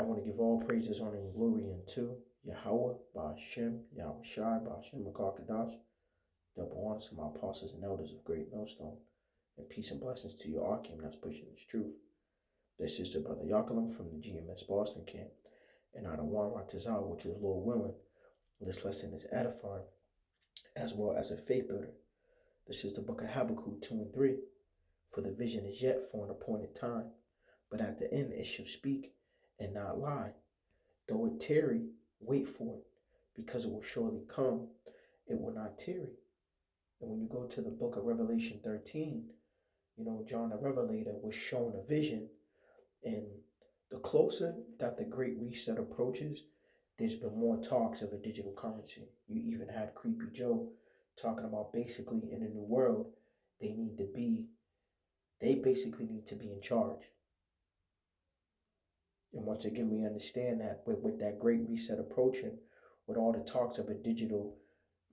I want to give all praises, honor, and glory unto Yahweh, Ba'ashem, Yahweh Shai, Ba'ashem, Makakadash. Double honors to my apostles and elders of Great Millstone. And peace and blessings to your Arkham that's pushing this truth. This is the brother Yakalam from the GMS Boston camp. And out of Warren Tazal, which is Lord willing. This lesson is edifying as well as a faith builder. This is the book of Habakkuk 2 and 3. For the vision is yet for an appointed time, but at the end it shall speak and not lie. Though it tarry, wait for it, because it will surely come. It will not tarry. And when you go to the book of Revelation 13, John the Revelator was shown a vision. And the closer that the Great Reset approaches, there's been more talks of a digital currency. You even had Creepy Joe talking about basically in a new world, they basically need to be in charge. And once again, we understand that with that Great Reset approaching, with all the talks of a digital,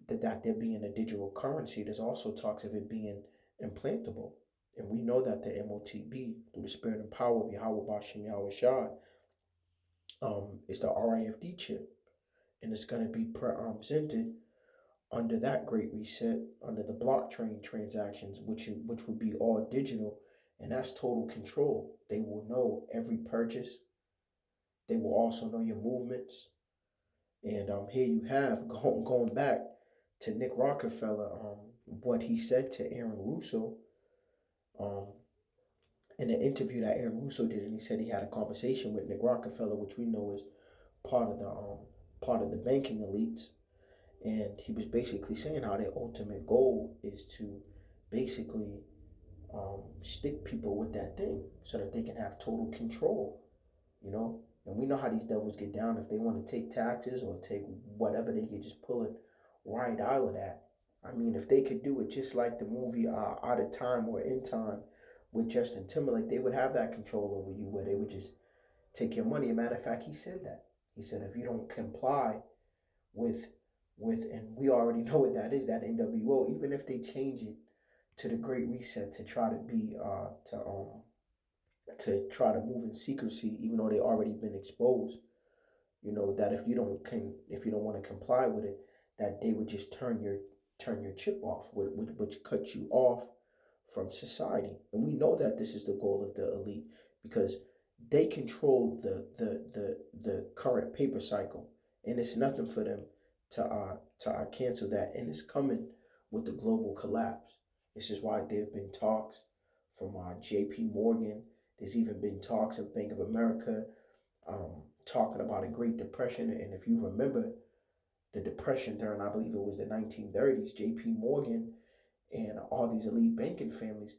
that there being a digital currency, there's also talks of it being implantable. And we know that the MOTB, through the spirit and power of Yahweh Bashim Yahweh Shai, is the RIFD chip. And it's going to be presented under that Great Reset, under the blockchain transactions, which would be all digital. And that's total control. They will know every purchase. They will also know your movements. And here you have, going back to Nick Rockefeller, what he said to Aaron Russo in an interview that Aaron Russo did, and he said he had a conversation with Nick Rockefeller, which we know is part of the banking elites, and he was basically saying how their ultimate goal is to basically stick people with that thing so that they can have total control, And we know how these devils get down. If they want to take taxes or take whatever, they can just pull it right out of that. I mean, if they could do it just like the movie Out of Time or In Time with Justin Timberlake, they would have that control over you where they would just take your money. As a matter of fact, he said that. He said, if you don't comply with, and we already know what that is, that NWO, even if they change it to the Great Reset to try to be, to try to move in secrecy, even though they already been exposed, that if you don't want to comply with it, that they would just turn your chip off, which cuts you off from society. And we know that this is the goal of the elite because they control the current paper cycle, and it's nothing for them to cancel that. And it's coming with the global collapse. This is why there have been talks from J.P. Morgan. There's even been talks of Bank of America talking about a Great Depression. And if you remember the Depression during, I believe it was the 1930s, J.P. Morgan and all these elite banking families,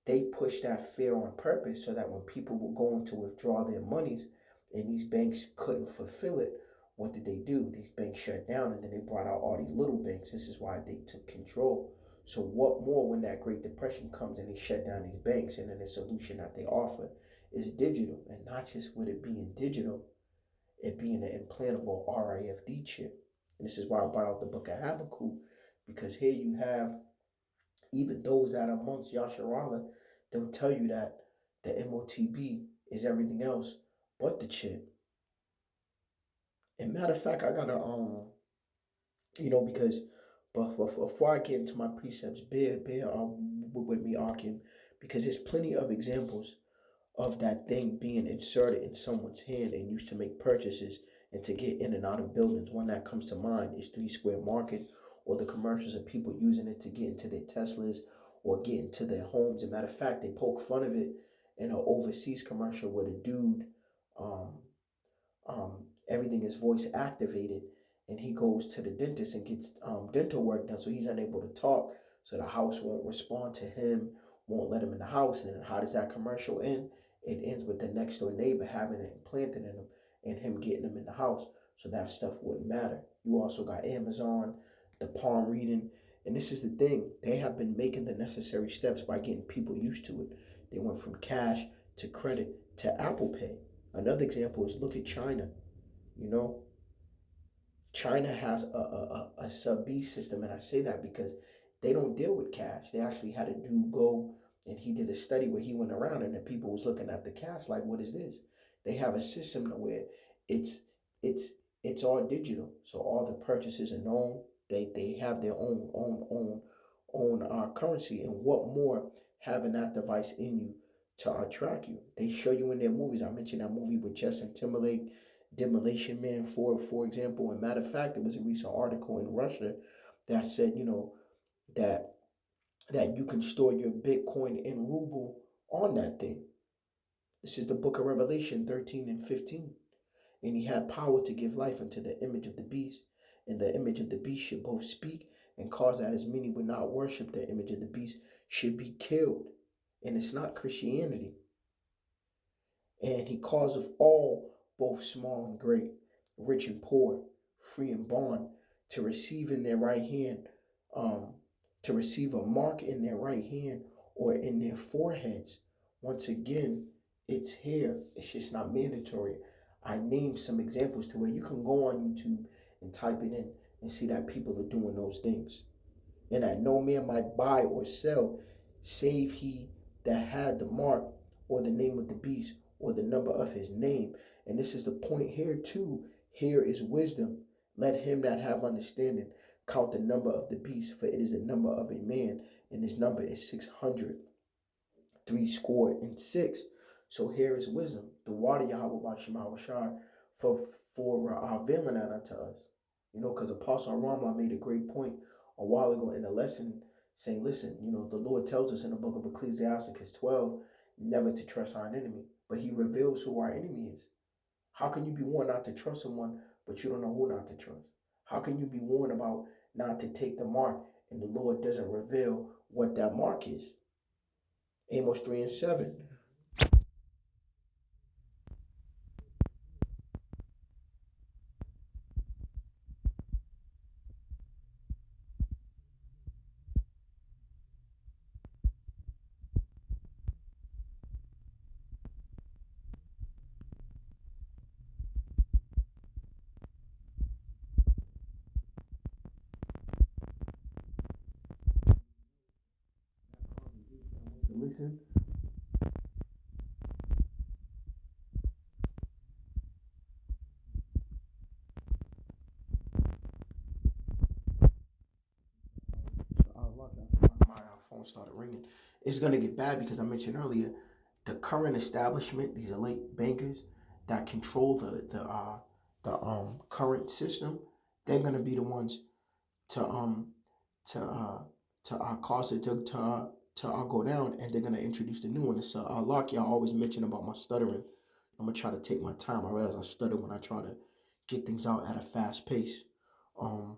they pushed that fear on purpose so that when people were going to withdraw their monies and these banks couldn't fulfill it, what did they do? These banks shut down, and then they brought out all these little banks. This is why they took control. So what more when that Great Depression comes and they shut down these banks, and then the solution that they offer is digital, and not just with it being digital, it being an implantable RIFD chip. And this is why I brought out the book of Habakkuk, because here you have even those that are amongst Yasharala, they'll tell you that the MOTB is everything else but the chip. And matter of fact, I gotta because but before I get into my precepts, bear with me, Akim, because there's plenty of examples of that thing being inserted in someone's hand and used to make purchases and to get in and out of buildings. One that comes to mind is 3 Square Market, or the commercials of people using it to get into their Teslas or get into their homes. As a matter of fact, they poke fun of it in an overseas commercial where the dude, everything is voice activated, and he goes to the dentist and gets dental work done, so he's unable to talk, so the house won't respond to him, won't let him in the house. And how does that commercial end? It ends with the next door neighbor having it implanted in him and him getting him in the house, so that stuff wouldn't matter. You also got Amazon, the palm reading, and this is the thing. They have been making the necessary steps by getting people used to it. They went from cash to credit to Apple Pay. Another example is look at China. China has a sub-B system, and I say that because they don't deal with cash. They actually had a dude go, and he did a study where he went around and the people was looking at the cash like, what is this? They have a system where it's it's it's all digital. So all the purchases are known. They have their own currency. And what more having that device in you to track you? They show you in their movies. I mentioned that movie with Justin Timberlake, Demolition Man, for example. And matter of fact, there was a recent article in Russia that said, that that you can store your Bitcoin and ruble on that thing. This is the book of Revelation 13 and 15. And he had power to give life unto the image of the beast. And the image of the beast should both speak and cause that as many would not worship the image of the beast should be killed. And it's not Christianity. And he causeth all, both small and great, rich and poor, free and bond, to receive in their right hand, um, to receive a mark in their right hand or in their foreheads. Once again, it's here. It's just not mandatory. I named some examples to where you can go on YouTube and type it in and see that people are doing those things. And that no man might buy or sell, save he that had the mark or the name of the beast or the number of his name. And this is the point here too. Here is wisdom. Let him that have understanding count the number of the beast, for it is the number of a man, and his number is 600, 66. So here is wisdom. The water Yahweh Bashim Shai for veiling that unto us. Because Apostle Rama made a great point a while ago in a lesson saying, listen, the Lord tells us in the book of Ecclesiasticus 12 never to trust our enemy, but he reveals who our enemy is. How can you be warned not to trust someone, but you don't know who not to trust? How can you be warned about not to take the mark and the Lord doesn't reveal what that mark is? Amos 3 and 7. Listen. My phone started ringing. It's gonna get bad because I mentioned earlier the current establishment, these elite bankers that control the current system. They're gonna be the ones to to uh cause it to go down, and they're gonna introduce the new one. It's Lark. Y'all always mention about my stuttering. I'm gonna try to take my time. I realize I stutter when I try to get things out at a fast pace. Um,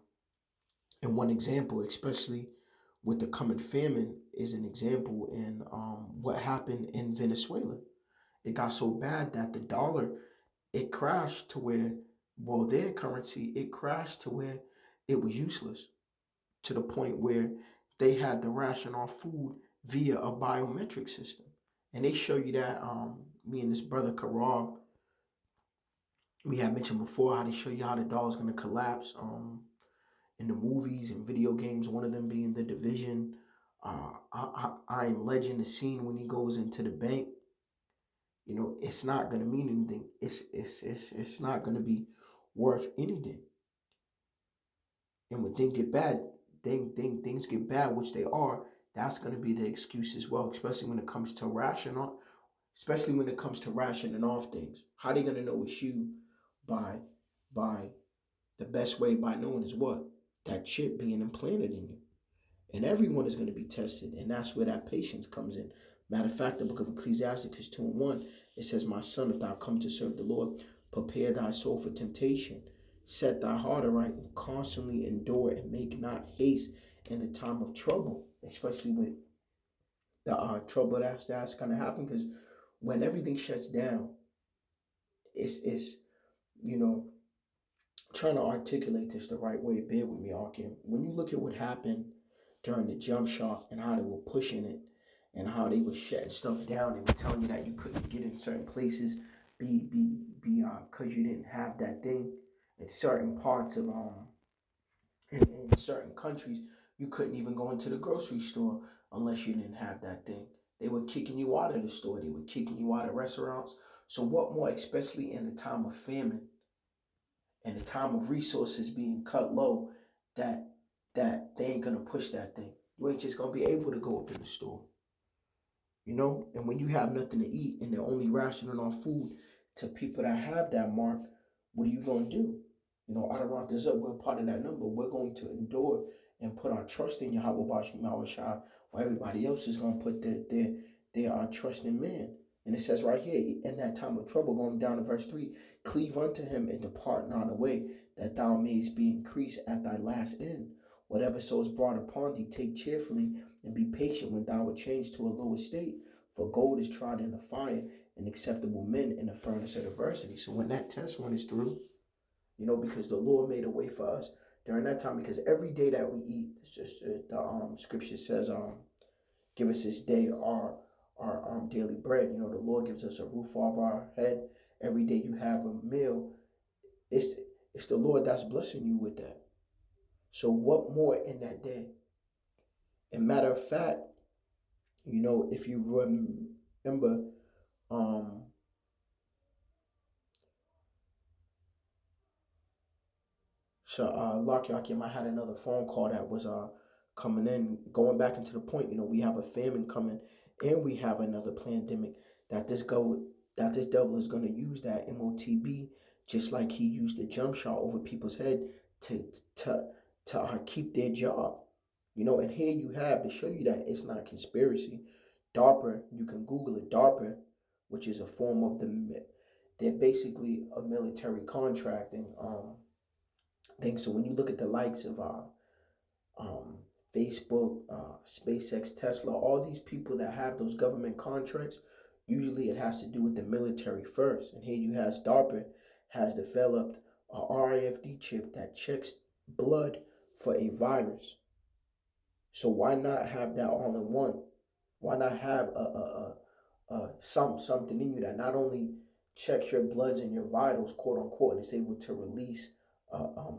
and one example, especially with the coming famine, is an example in what happened in Venezuela. It got so bad that the dollar, it crashed to where, well, their currency, it crashed to where it was useless, to the point where they had to ration off food via a biometric system. And they show you that, me and this brother Karab, we had mentioned before how they show you how the dollar's going to collapse in the movies and video games, one of them being The Division. I Am Legend, the scene when he goes into the bank, it's not going to mean anything. It's not going to be worth anything. And when things get bad, things get bad, which they are, that's going to be the excuse as well, especially when it comes to rationing off things. How are they going to know it's you? By the best way, by knowing is what? That chip being implanted in you. And everyone is going to be tested, and that's where that patience comes in. Matter of fact, the book of Ecclesiasticus 2 and 1, it says, my son, if thou come to serve the Lord, prepare thy soul for temptation. Set thy heart aright, and constantly endure, and make not haste in the time of trouble, especially with the trouble that's going to happen. Because when everything shuts down, it's you know trying to articulate this the right way. Bear with me, Arkin. When you look at what happened during the jump shot and how they were pushing it and how they were shutting stuff down, they were telling you that you couldn't get in certain places because you didn't have that thing. In certain parts of in certain countries, you couldn't even go into the grocery store unless you didn't have that thing. They were kicking you out of the store. They were kicking you out of restaurants. So what more, especially in the time of famine and the time of resources being cut low, that they ain't gonna push that thing. You ain't just gonna be able to go up in the store. And when you have nothing to eat and they're only rationing off food to people that have that mark, what are you going to do? I don't want this up. We're part of that number. We're going to endure and put our trust in Yahweh Bashim Yahushua, while everybody else is going to put their trust in man. And it says right here, in that time of trouble, going down to verse 3, cleave unto him and depart not away, that thou mayest be increased at thy last end. Whatever so is brought upon thee, take cheerfully, and be patient when thou art changed to a lower state. For gold is tried in the fire, and acceptable men in the furnace of adversity. So when that test one is through, because the Lord made a way for us during that time, because every day that we eat, it's just the scripture says, give us this day our daily bread. The Lord gives us a roof over our head. Every day you have a meal. It's the Lord that's blessing you with that. So what more in that day? And matter of fact, if you remember, Lock Yakim, I had another phone call that was coming in, going back into the point. We have a famine coming, and we have another pandemic that this devil is going to use that MOTB, just like he used the jump shot over people's head to to keep their job. And here you have to show you that it's not a conspiracy. DARPA, you can Google it, DARPA, which is a form of they're basically a military contracting thing. So when you look at the likes of um, Facebook, SpaceX, Tesla, all these people that have those government contracts, usually it has to do with the military first. And here you have DARPA has developed a RFID chip that checks blood for a virus. So why not have that all in one? Why not have something in you that not only checks your bloods and your vitals, quote unquote, and is able to release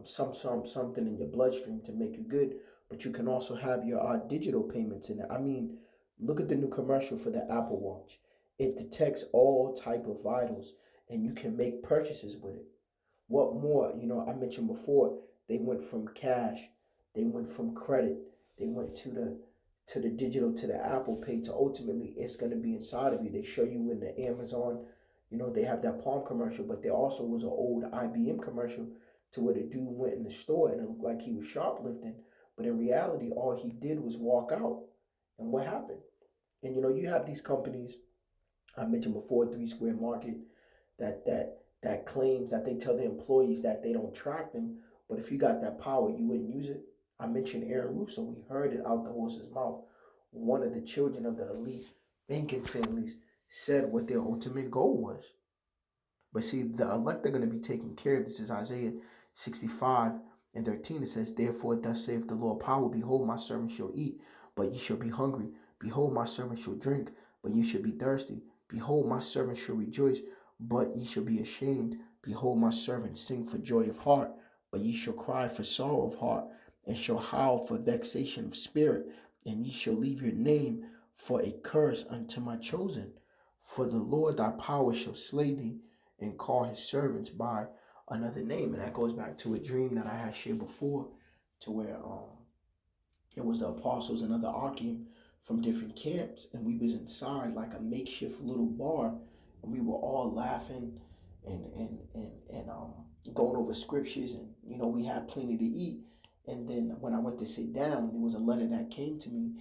something in your bloodstream to make you good, but you can also have your digital payments in it. I mean, look at the new commercial for the Apple Watch. It detects all type of vitals, and you can make purchases with it. What more? I mentioned before, they went from cash, they went from credit, they went to the digital, to the Apple Pay, to ultimately it's going to be inside of you. They show you in the Amazon, they have that Palm commercial, but there also was an old IBM commercial to where the dude went in the store and it looked like he was shoplifting, but in reality, all he did was walk out. And what happened? And you have these companies I mentioned before, Three Square Market, that claims that they tell their employees that they don't track them, but if you got that power, you wouldn't use it. I mentioned Aaron Russo. We heard it out the horse's mouth. One of the children of the elite banking families said what their ultimate goal was. But see, the elect are going to be taken care of. This is Isaiah 65:13. It says, therefore, thus saith the Lord power, behold, my servant shall eat, but ye shall be hungry. Behold, my servant shall drink, but ye shall be thirsty. Behold, my servant shall rejoice, but ye shall be ashamed. Behold, my servant sing for joy of heart, but ye shall cry for sorrow of heart, and shall howl for vexation of spirit, and ye shall leave your name for a curse unto my chosen. For the Lord thy power shall slay thee, and call his servants by another name. And that goes back to a dream that I had shared before, to where it was the apostles and other Akim from different camps, and we was inside like a makeshift little bar, and we were all laughing and going over scriptures, and we had plenty to eat. And then when I went to sit down, there was a letter that came to me,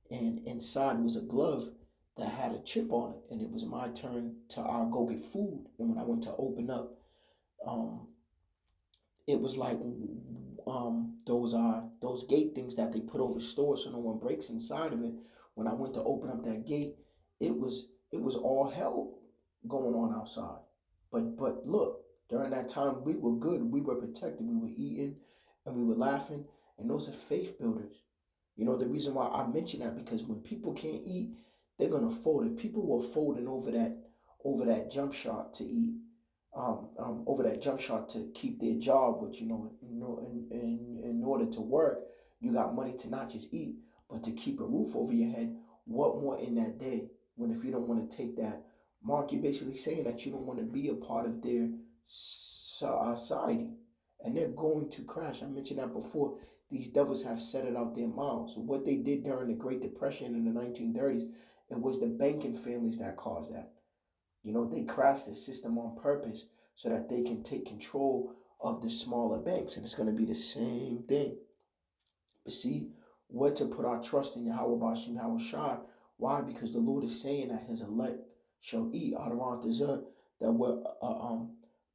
and inside was a glove that had a chip on it, and it was my turn to go get food. And when I went to open up, um, it was like those gate things that they put over stores so no one breaks inside of it. When I went to open up that gate, it was all hell going on outside. But look, during that time we were good, we were protected, we were eating, and we were laughing, and those are faith builders. The reason why I mention that, because when people can't eat, they're gonna fold. If people were folding over that jump shot to eat, over that jump shot to keep their job, which in order to work, you got money to not just eat, but to keep a roof over your head. What more in that day when if you don't want to take that mark, you're basically saying that you don't want to be a part of their society. And they're going to crash. I mentioned that before. These devils have set it out their mouths. So what they did during the Great Depression in the 1930s, it was the banking families that caused that. They crashed the system on purpose so that they can take control of the smaller banks. And it's going to be the same thing. But see, what to put our trust in Yahweh Bashim Yahweh Shai. Why? Because the Lord is saying that his elect shall eat out of that we're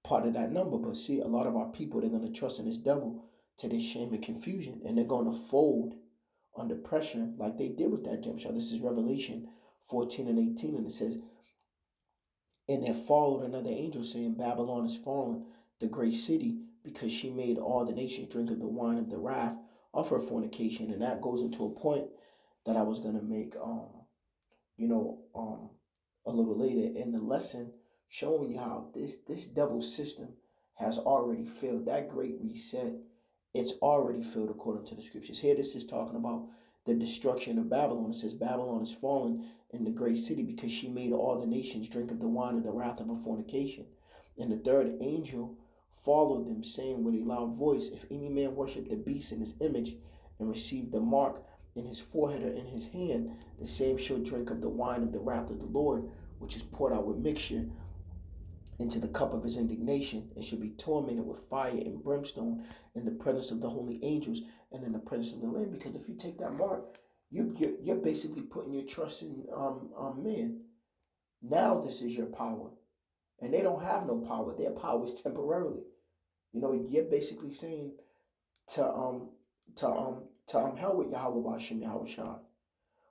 part of that number. But see, a lot of our people, they're going to trust in this devil to their shame and confusion. And they're going to fold under pressure like they did with that gem shot. This is Revelation 14 and 18. And it says, and there followed another angel saying, Babylon is fallen, the great city, because she made all the nations drink of the wine of the wrath of her fornication. And that goes into a point that I was going to make, you know, a little later in the lesson, showing you how this devil's system has already failed. That great reset, it's already failed according to the scriptures. Here, this is talking about the destruction of Babylon. It says, Babylon is fallen in the great city because she made all the nations drink of the wine of the wrath of her fornication. And the third angel followed them, saying with a loud voice, if any man worship the beast in his image and receive the mark in his forehead or in his hand, the same shall drink of the wine of the wrath of the Lord, which is poured out with mixture into the cup of his indignation, and shall be tormented with fire and brimstone in the presence of the holy angels and in the presence of the Lamb. Because if you take that mark, you're basically putting your trust in man. Now this is your power, and they don't have no power. Their power is temporarily. You're basically saying to hell with Yahweh Bashim Yahweh Shah.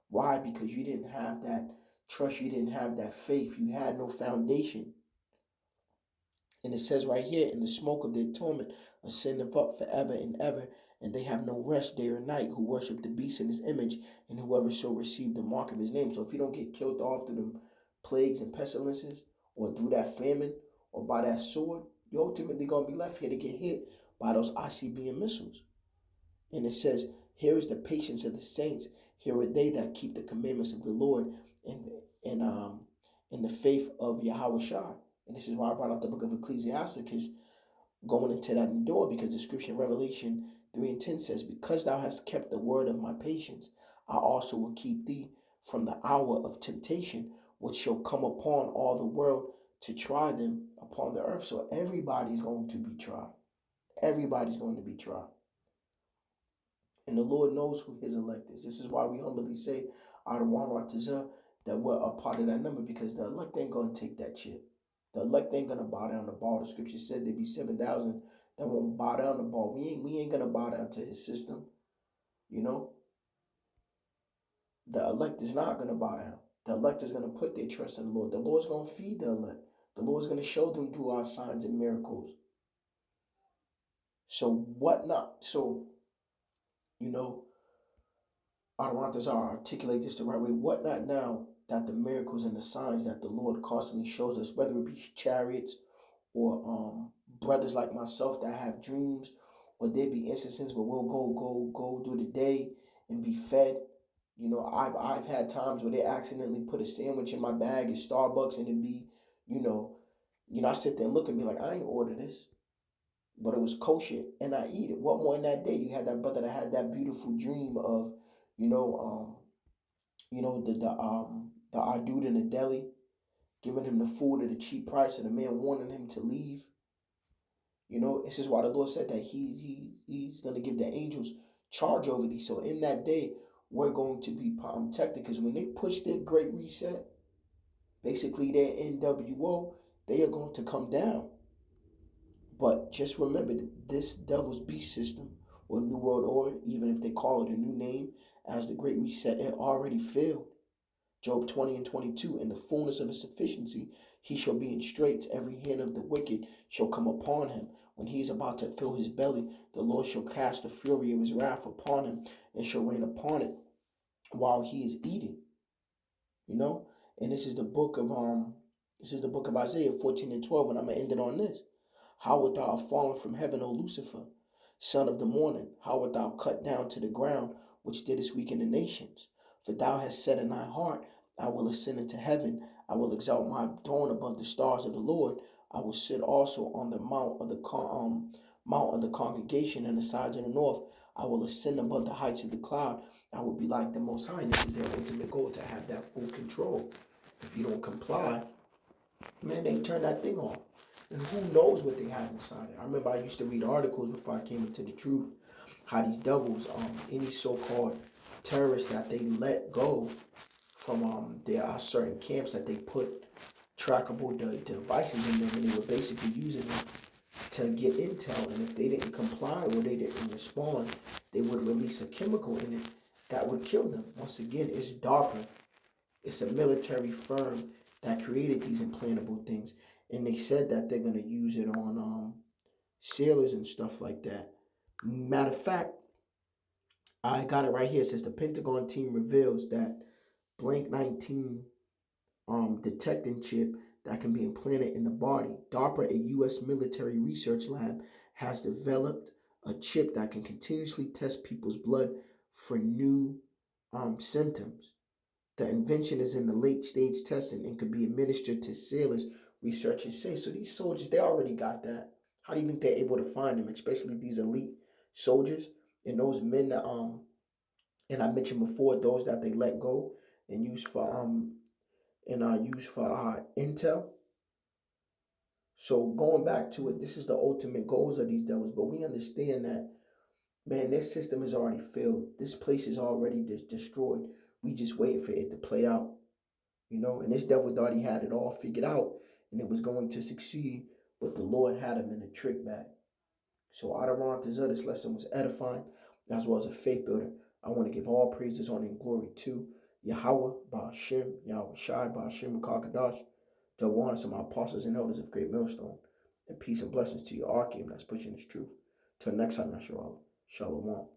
Why? Because you didn't have that trust, you didn't have that faith, you had no foundation. And it says right here, in the smoke of their torment ascendeth up forever and ever, and they have no rest day or night who worship the beast in his image, and whoever shall receive the mark of his name. So if you don't get killed off through the plagues and pestilences, or through that famine, or by that sword, you're ultimately going to be left here to get hit by those ICBM missiles. And it says, here is the patience of the saints. Here are they that keep the commandments of the Lord and in the faith of Yahweh Shai. And this is why I brought out the book of Ecclesiasticus going into that endure, because the scripture in Revelation 3 and 10 says, because thou hast kept the word of my patience, I also will keep thee from the hour of temptation, which shall come upon all the world to try them upon the earth. So everybody's going to be tried. Everybody's going to be tried. And the Lord knows who his elect is. This is why we humbly say, that we're a part of that number, because the elect ain't going to take that shit. The elect ain't gonna bow down to Baal. The scripture said there be 7,000 that won't bow down to Baal. We ain't gonna bow down to his system. The elect is not gonna bow down. The elect is gonna put their trust in the Lord. The Lord's gonna feed the elect. The Lord's gonna show them through our signs and miracles. So what not? So, Adorantas articulate this the right way. What not now that the miracles and the signs that the Lord constantly shows us, whether it be chariots, or brothers like myself that have dreams, or there be instances where we'll go do the day and be fed. I've had times where they accidentally put a sandwich in my bag at Starbucks, and it'd be, I sit there and look and be like, I ain't order this, but it was kosher and I eat it. What more in that day? You had that brother that had that beautiful dream of, the our dude in the deli giving him the food at a cheap price, and the man wanting him to leave. This is why the Lord said that he's going to give the angels charge over thee. So in that day, we're going to be protected, because when they push their great reset, basically their NWO, they are going to come down. But just remember that this devil's beast system, or New World Order, even if they call it a new name, as the great reset, it already failed. Job 20 and 22, in the fullness of his sufficiency, he shall be in straits. Every hand of the wicked shall come upon him. When he is about to fill his belly, the Lord shall cast the fury of his wrath upon him, and shall rain upon it while he is eating. And this is the book of Isaiah 14 and 12, and I'm gonna end it on this. How wilt thou have fallen from heaven, O Lucifer, son of the morning? How wilt thou cut down to the ground, which didst weaken the nations? For thou hast said in thy heart, I will ascend into heaven. I will exalt my throne above the stars of the Lord. I will sit also on the mount of the congregation in the sides of the north. I will ascend above the heights of the cloud. I will be like the Most High. And this is their ultimate goal, to have that full control. If you don't comply, man, they turn that thing off. And who knows what they have inside it. I remember I used to read articles before I came into the truth, how these devils, any so-called terrorists that they let go from there are certain camps that they put trackable devices in them, and they were basically using them to get intel. And if they didn't comply or they didn't respond, they would release a chemical in it that would kill them. Once again, it's DARPA. It's a military firm that created these implantable things, and they said that they're gonna use it on sailors and stuff like that. Matter of fact, I got it right here. It says the Pentagon team reveals that blank 19 detecting chip that can be implanted in the body. DARPA, a U.S. military research lab, has developed a chip that can continuously test people's blood for new symptoms. The invention is in the late stage testing and could be administered to sailors, researchers say. So these soldiers, they already got that. How do you think they're able to find them, especially these elite soldiers and those men that and I mentioned before, those that they let go and use for intel. So going back to it, this is the ultimate goals of these devils. But we understand that, man, this system is already failed. This place is already destroyed. We just wait for it to play out, And this devil thought he had it all figured out and it was going to succeed, but the Lord had him in a trick bag. So out of this lesson was edifying as well as a faith builder. I want to give all praises, honor, and glory to Yahweh, Ba'ashem, Yahweh Shai, Ba'ashem, Kakadash, to one of my apostles and elders of Great Millstone. And peace and blessings to your Archim that's pushing this truth. Till next time, Yasharallah. Shalom.